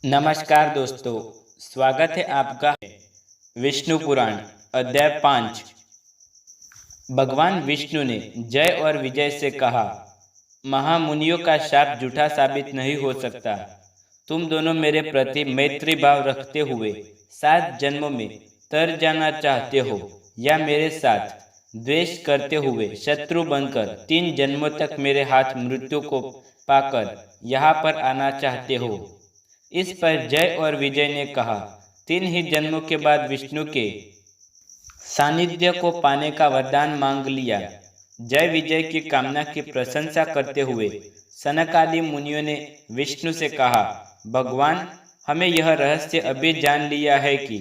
नमस्कार दोस्तों, स्वागत है आपका विष्णु पुराण अध्याय 5। भगवान विष्णु ने जय और विजय से कहा, महामुनियों का शाप झूठा साबित नहीं हो सकता। तुम दोनों मेरे प्रति मैत्री भाव रखते हुए 7 जन्मों में तर जाना चाहते हो या मेरे साथ द्वेष करते हुए शत्रु बनकर 3 जन्मों तक मेरे हाथ मृत्यु को पाकर यहाँ पर आना चाहते हो। इस पर जय और विजय ने कहा, 3 ही जन्मों के बाद विष्णु के सानिध्य को पाने का वरदान मांग लिया। जय विजय की कामना की प्रशंसा करते हुए सनक आदि मुनियों ने विष्णु से कहा, भगवान, हमें यह रहस्य अभी जान लिया है कि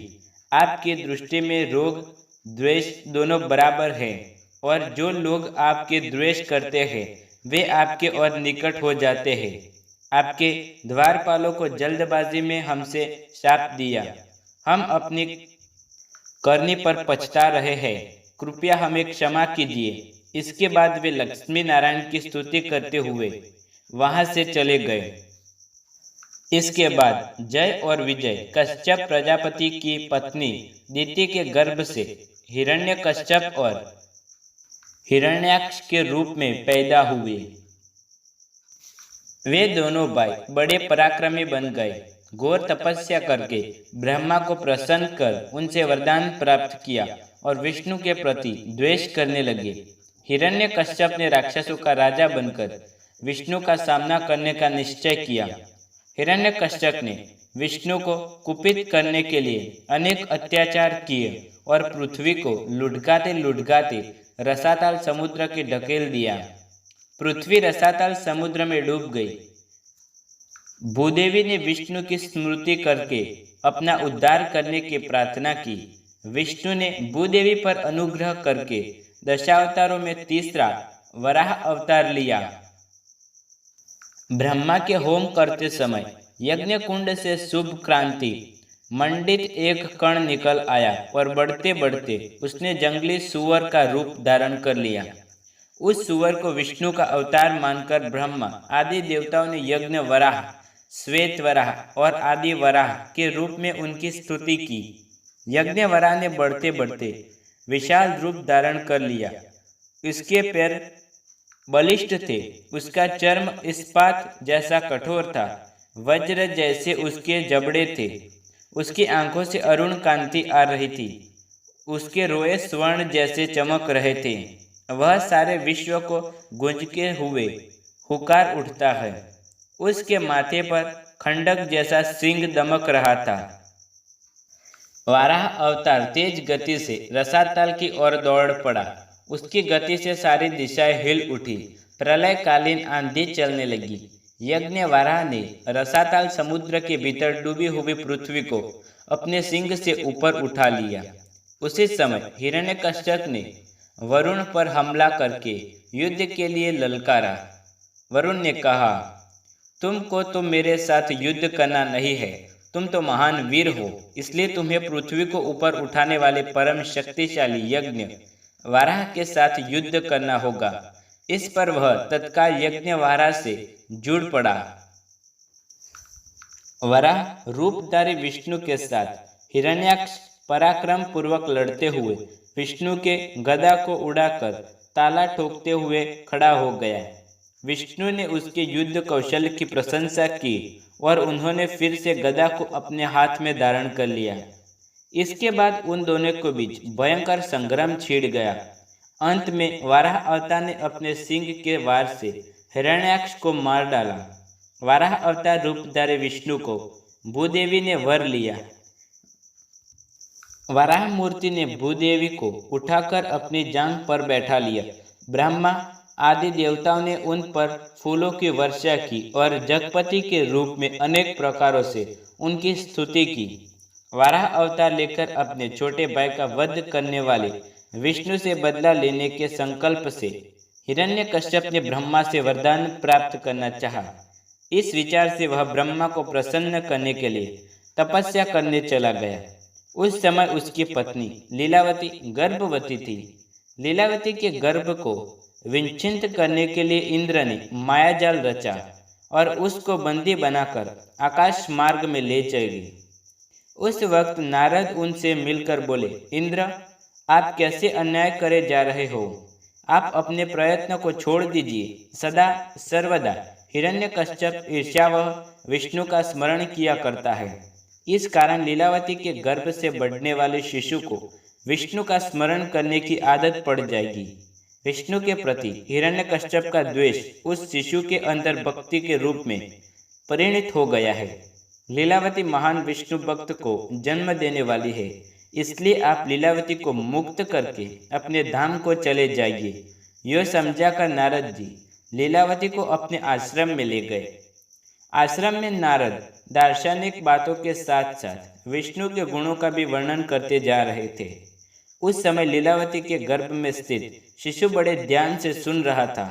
आपकी दृष्टि में रोग द्वेष दोनों बराबर है और जो लोग आपके द्वेष करते हैं वे आपके और निकट हो जाते हैं। आपके द्वारपालों को जल्दबाजी में हमसे शाप दिया, हम अपनी करनी पर पछता रहे हैं, कृपया हमें क्षमा कीजिए। इसके बाद वे लक्ष्मी नारायण की स्तुति करते हुए वहां से चले गए। इसके बाद जय और विजय कश्यप प्रजापति की पत्नी दिति के गर्भ से हिरण्यकश्यप और हिरण्याक्ष के रूप में पैदा हुए। वे दोनों भाई बड़े पराक्रमी बन गए। घोर तपस्या करके ब्रह्मा को प्रसन्न कर उनसे वरदान प्राप्त किया और विष्णु के प्रति द्वेष करने लगे। हिरण्यकश्यप ने राक्षसों का राजा बनकर विष्णु का सामना करने का निश्चय किया। हिरण्यकश्यप ने विष्णु को कुपित करने के लिए अनेक अत्याचार किए और पृथ्वी को लुढ़काते लुढ़काते रसातल समुद्र के ढकेल दिया। पृथ्वी रसातल समुद्र में डूब गई। भूदेवी ने विष्णु की स्मृति करके अपना उद्धार करने की प्रार्थना की। विष्णु ने भूदेवी पर अनुग्रह करके दशावतारों में तीसरा वराह अवतार लिया। ब्रह्मा के होम करते समय यज्ञ कुंड से शुभ क्रांति मंडित एक कण निकल आया और बढ़ते बढ़ते उसने जंगली सुअर का रूप धारण कर लिया। उस सुअर को विष्णु का अवतार मानकर ब्रह्मा आदि देवताओं ने यज्ञ वराह, श्वेत वराह और आदि वराह के रूप में उनकी स्तुति की। यज्ञ वराह ने बढ़ते बढ़ते विशाल रूप धारण कर लिया। उसके पैर बलिष्ठ थे, उसका चर्म इस्पात जैसा कठोर था, वज्र जैसे उसके जबड़े थे। उसकी आंखों से अरुण कांति आ रही थी, उसके रोए स्वर्ण जैसे चमक रहे थे। वह सारे विश्व को गूंजते हुए हुकार उठता है। उसके माथे पर खंडक जैसा सिंह दमक रहा था। वाराह अवतार तेज गति से रसातल की ओर दौड़ पड़ा। उसकी गति से सारी दिशाएं हिल उठी। प्रलयकालीन आंधी चलने लगी। यज्ञ वाराह ने रसातल समुद्र के भीतर डूबी हुई पृथ्वी को अपने सिंह से ऊपर उठा लिया। उसी समय हिरण्यकश्यप ने वरुण पर हमला करके युद्ध के लिए ललकारा। वरुण ने कहा, तुमको तो मेरे साथ युद्ध करना नहीं है, तुम तो महान वीर हो, इसलिए तुम्हें पृथ्वी को ऊपर उठाने वाले परम शक्तिशाली यज्ञ वाराह के साथ युद्ध करना होगा। इस पर वह तत्काल यज्ञ वाराह से जुड़ पड़ा। वराह रूपधारी विष्णु के साथ हिरण्याक्ष पराक्रम पूर्वक लड़ते हुए विष्णु के गदा को उड़ाकर ताला ठोकते हुए खड़ा हो गया। विष्णु ने उसके युद्ध कौशल की प्रशंसा की और उन्होंने फिर से गदा को अपने हाथ में धारण कर लिया। इसके बाद उन दोनों के बीच भयंकर संग्राम छिड़ गया। अंत में वाराह अवतार ने अपने सिंह के वार से हिरण्याक्ष को मार डाला। वाराह अवतार रूपधारी विष्णु को भूदेवी ने वर लिया। वराह मूर्ति ने भूदेवी को उठाकर अपनी जांघ पर बैठा लिया। ब्रह्मा आदि देवताओं ने उन पर फूलों की वर्षा की और जगपति के रूप में अनेक प्रकारों से उनकी स्तुति की। वराह अवतार लेकर अपने छोटे भाई का वध करने वाले विष्णु से बदला लेने के संकल्प से हिरण्यकश्यप ने ब्रह्मा से वरदान प्राप्त करना चाहा। इस विचार से वह ब्रह्मा को प्रसन्न करने के लिए तपस्या करने चला गया। उस समय उसकी पत्नी लीलावती गर्भवती थी। लीलावती के गर्भ को विच्छिन्न करने के लिए इंद्र ने मायाजाल रचा। और उसको बंदी बनाकर आकाश मार्ग में ले चली। उस वक्त नारद उनसे मिलकर बोले, इंद्र, आप कैसे अन्याय करे जा रहे हो? आप अपने प्रयत्न को छोड़ दीजिए। सदा सर्वदा हिरण्यकश्यप ईर्ष्यावह विष्णु का स्मरण किया करता है। इस कारण लीलावती के गर्भ से बढ़ने वाले शिशु को विष्णु का स्मरण करने की आदत पड़ जाएगी। विष्णु के प्रति हिरण्यकश्यप का द्वेष उस शिशु के अंदर भक्ति के रूप में परिणित हो गया है। लीलावती महान विष्णु भक्त को जन्म देने वाली है, इसलिए आप लीलावती को मुक्त करके अपने धाम को चले जाइए। यह समझाकर नारद जी लीलावती को अपने आश्रम में ले गए। आश्रम में नारद दार्शनिक बातों के साथ साथ विष्णु के गुणों का भी वर्णन करते जा रहे थे। उस समय लीलावती के गर्भ में स्थित शिशु बड़े ध्यान से सुन रहा था।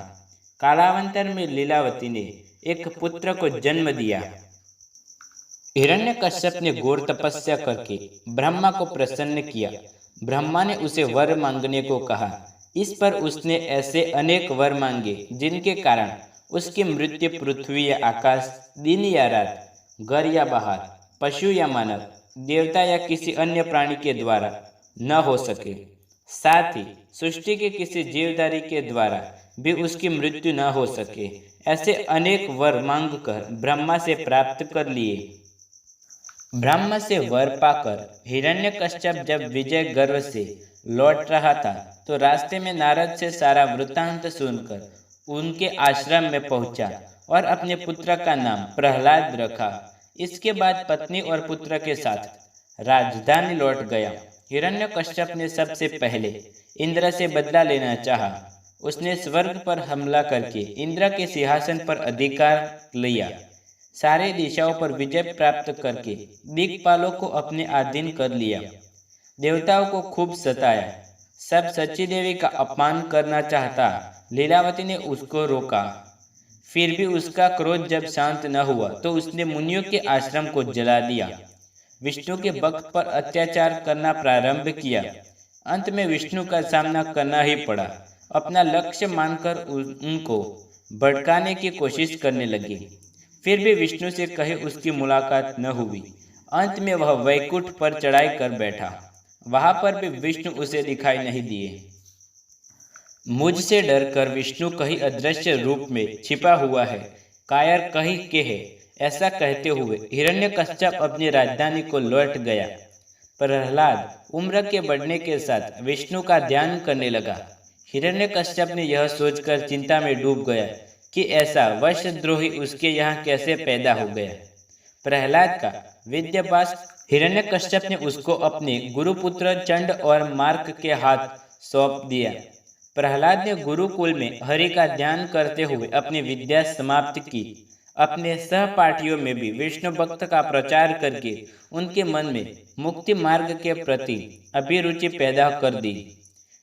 कालांतर में लीलावती ने एक पुत्र को जन्म दिया। हिरण्यकश्यप ने घोर तपस्या करके ब्रह्मा को प्रसन्न किया। ब्रह्मा ने उसे वर मांगने को कहा। इस पर उसने ऐसे अनेक वर मांगे जिनके कारण उसकी मृत्यु पृथ्वी या आकाश, दिन या रात, घर या बाहर, पशु या मानव, देवता या किसी अन्य प्राणी के द्वारा न हो सके। साथ ही सृष्टि के किसी जीवधारी के द्वारा भी उसकी मृत्यु न हो सके। ऐसे अनेक वर मांगकर ब्रह्मा से प्राप्त कर लिए। ब्रह्मा से वर पाकर हिरण्यकश्यप जब विजय गर्व से लौट रहा था तो रास्ते में नारद से सारा वृत्तांत सुनकर उनके आश्रम में पहुंचा और अपने पुत्र का नाम प्रहलाद रखा। इसके बाद पत्नी और पुत्र के साथ राजधानी लौट गया। हिरण्यकश्यप ने सबसे पहले इंद्र से बदला लेना चाहा। उसने स्वर्ग पर हमला करके इंद्र के सिंहासन पर अधिकार लिया। सारे दिशाओं पर विजय प्राप्त करके दिक्पालों को अपने अधीन कर लिया। देवताओं को खूब सताया। सब सच्ची देवी का अपमान करना चाहता। लीलावती ने उसको रोका। फिर भी उसका क्रोध जब शांत न हुआ तो उसने मुनियों के आश्रम को जला दिया। विष्णु के भक्त पर अत्याचार करना प्रारंभ किया। अंत में विष्णु का सामना करना ही पड़ा। अपना लक्ष्य मानकर उनको भड़काने की कोशिश करने लगे। फिर भी विष्णु से कहीं उसकी मुलाकात न हुई। अंत में वह वैकुंठ पर चढ़ाई कर बैठा। वहां पर भी विष्णु उसे दिखाई नहीं दिए। मुझसे डरकर विष्णु कहीं अदृश्य रूप में छिपा हुआ है, कायर कहीं के है, ऐसा कहते हुए हिरण्यकश्यप अपनी राजधानी को लौट गया। प्रहलाद उम्र के बढ़ने के साथ विष्णु का ध्यान करने लगा। हिरण्यकश्यप ने यह सोचकर चिंता में डूब गया कि ऐसा वशद्रोही उसके यहाँ कैसे पैदा हो गया। प्रहलाद का विद्याभ्यास हिरण्यकश्यप ने उसको अपने गुरुपुत्र चंड और मार्क के हाथ सौंप दिया। प्रहलाद ने गुरुकुल में हरि का ध्यान करते हुए अपनी विद्या समाप्त की। अपने सहपाठियों में भी विष्णु भक्त का प्रचार करके उनके मन में मुक्ति मार्ग के प्रति अभिरुचि पैदा कर दी।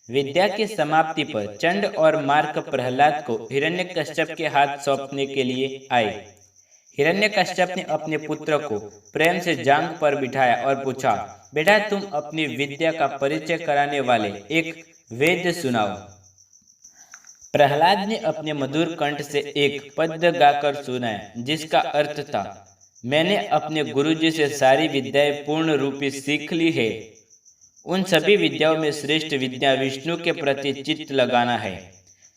विद्या की समाप्ति पर चंड और मार्क प्रहलाद को हिरण्यकश्यप के हाथ सौंपने के लिए आए। हिरण्यकश्यप ने अपने पुत्र को प्रेम से जांघ पर बिठाया और पूछा, बेटा, तुम अपनी विद्या का परिचय कराने वाले एक वेद सुनाओ। प्रहलाद ने अपने मधुर कंठ से एक पद गाकर सुनाया, जिसका अर्थ था, मैंने अपने गुरुजी से सारी विद्याएं पूर्ण रूपी सीख ली है। उन सभी विद्याओं में श्रेष्ठ विद्या विष्णु के प्रति चित्त लगाना है।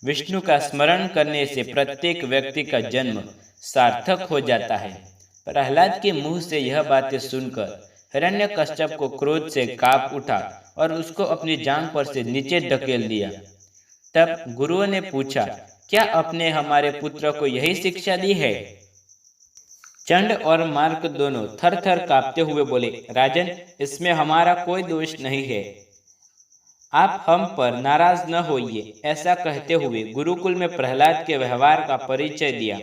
विष्णु का स्मरण करने से प्रत्येक व्यक्ति का जन्म सार्थक हो जाता है। प्रहलाद के मुंह से यह बातें सुनकर हिरण्यकश्यप को क्रोध से कांप उठा और उसको अपनी जांघ पर से नीचे ढकेल दिया। तब गुरुओं ने पूछा, क्या आपने हमारे पुत्र को यही शिक्षा दी है? चंड और मार्क दोनों थर थर कांपते हुए बोले, राजन, इसमें हमारा कोई दोष नहीं है, आप हम पर नाराज न होइए। ऐसा कहते हुए गुरुकुल में प्रहलाद के व्यवहार का परिचय दिया।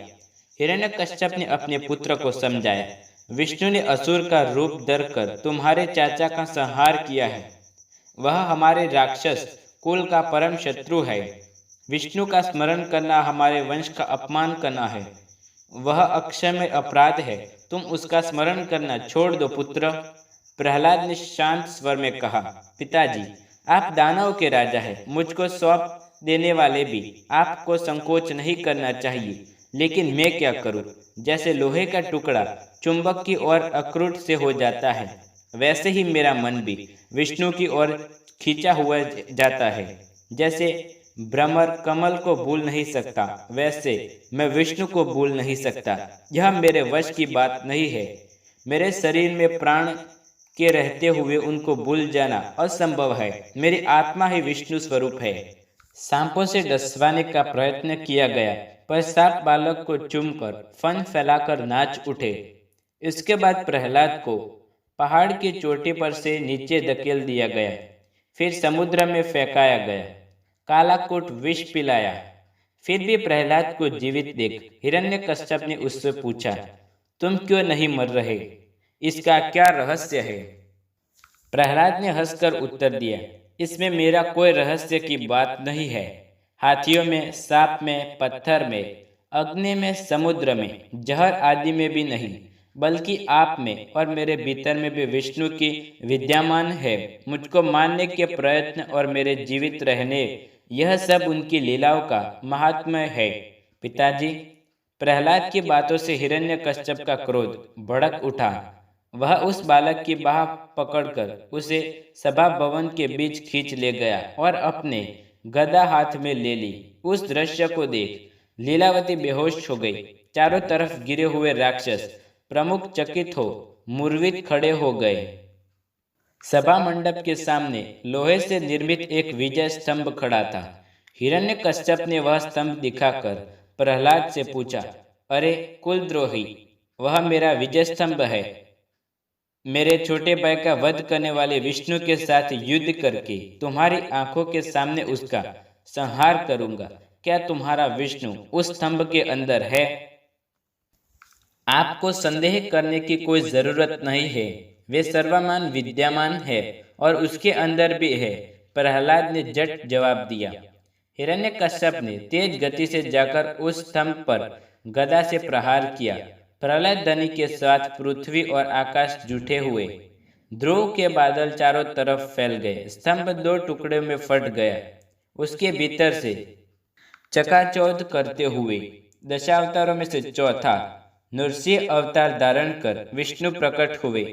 हिरण्यकश्यप ने अपने पुत्र को समझाया, विष्णु ने असुर का रूप धरकर तुम्हारे चाचा का संहार किया है। वह हमारे राक्षस कुल का परम शत्रु है। विष्णु का स्मरण करना हमारे वंश का अपमान करना है। वह अक्षम्य अपराध है। तुम उसका स्मरण करना छोड़ दो पुत्र। प्रहलाद ने शांत स्वर में कहा, पिताजी, आप दानव के राजा हैं। मुझको सौंप देने वाले भी आपको संकोच नहीं करना चाहिए, लेकिन मैं क्या करूं? जैसे लोहे का टुकड़ा चुंबक की ओर अक्रूट से हो जाता है, वैसे ही मेरा मन भी विष्णु की ओर खींचा हुआ जाता है। जैसे भ्रमर कमल को भूल नहीं सकता, वैसे मैं विष्णु को भूल नहीं सकता। यह मेरे वश की बात नहीं है। मेरे शरीर में प्राण के रहते हुए उनको भूल जाना असंभव है। मेरी आत्मा ही विष्णु स्वरूप है। सांपों से डसवाने का प्रयत्न किया गया, पर सांप बालक को चूमकर फन फैलाकर नाच उठे। इसके बाद प्रहलाद को पहाड़ की चोटी पर से नीचे धकेल दिया गया, फिर समुद्र में फेंकाया गया। कालाकूट विष पिलाया। फिर भी प्रहलाद को जीवित देख हिरण्यकश्यप ने उससे पूछा, तुम क्यों नहीं मर रहे? इसका क्या रहस्य है? प्रहलाद ने हंसकर उत्तर दिया, इसमें मेरा कोई रहस्य की बात नहीं है। हाथियों में, सांप में, पत्थर में, अग्नि में, समुद्र में, जहर आदि में भी नहीं, बल्कि आप में और मेरे भीतर में भी विष्णु की विद्यमान है। मुझको मानने के प्रयत्न और मेरे जीवित रहने, यह सब उनकी लीलाओं का महात्म्य है। पिताजी, प्रहलाद की बातों से हिरण्यकश्यप का क्रोध भड़क उठा। वह उस बालक की बाह पकड़कर उसे सभा भवन के बीच खींच ले गया और अपने गदा हाथ में ले ली। उस दृश्य को देख लीलावती बेहोश हो गई। चारों तरफ गिरे हुए राक्षस प्रमुख चकित हो मूर्छित खड़े हो गए। सभा मंडप के सामने लोहे से निर्मित एक विजय स्तंभ खड़ा था। हिरण्यकश्यप ने वह स्तंभ दिखाकर प्रहलाद से पूछा, अरे कुलद्रोही, वह मेरा विजय स्तंभ है। मेरे छोटे भाई का वध करने वाले विष्णु के साथ युद्ध करके तुम्हारी आंखों के सामने उसका संहार करूंगा। क्या तुम्हारा विष्णु उस स्तंभ के अंदर है? आपको संदेह करने की कोई जरूरत नहीं है। वे सर्वमान विद्यमान है और उसके अंदर भी है, प्रहलाद ने झट जवाब दिया। हिरण्यकश्यप ने तेज गति से जाकर उस स्तंभ पर गदा से प्रहार किया। प्रलय ध्वनि के साथ पृथ्वी और आकाश जुटे हुए। ध्रुव के बादल चारों तरफ फैल गए। स्तंभ दो टुकड़े में फट गया। उसके भीतर से चकाचौंध करते हुए दशावतारों में से चौथा नृसिंह अवतार धारण कर विष्णु प्रकट हुए।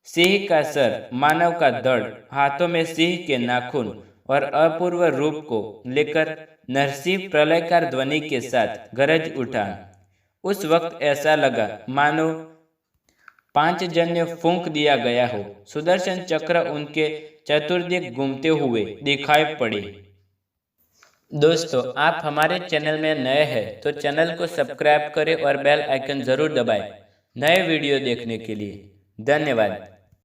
सिंह का सर, मानव का धड़, हाथों में सिंह के नाखून और अपूर्व रूप को लेकर नरसिंह प्रलयकार ध्वनि के साथ गरज उठा। उस वक्त ऐसा लगा मानो 5 जन्य फूंक दिया गया हो। सुदर्शन चक्र उनके चतुर्दिक घूमते हुए दिखाई पड़े। दोस्तों, आप हमारे चैनल में नए हैं तो चैनल को सब्सक्राइब करें और बेल आइकन जरूर दबाएं नए वीडियो देखने के लिए। धन्यवाद।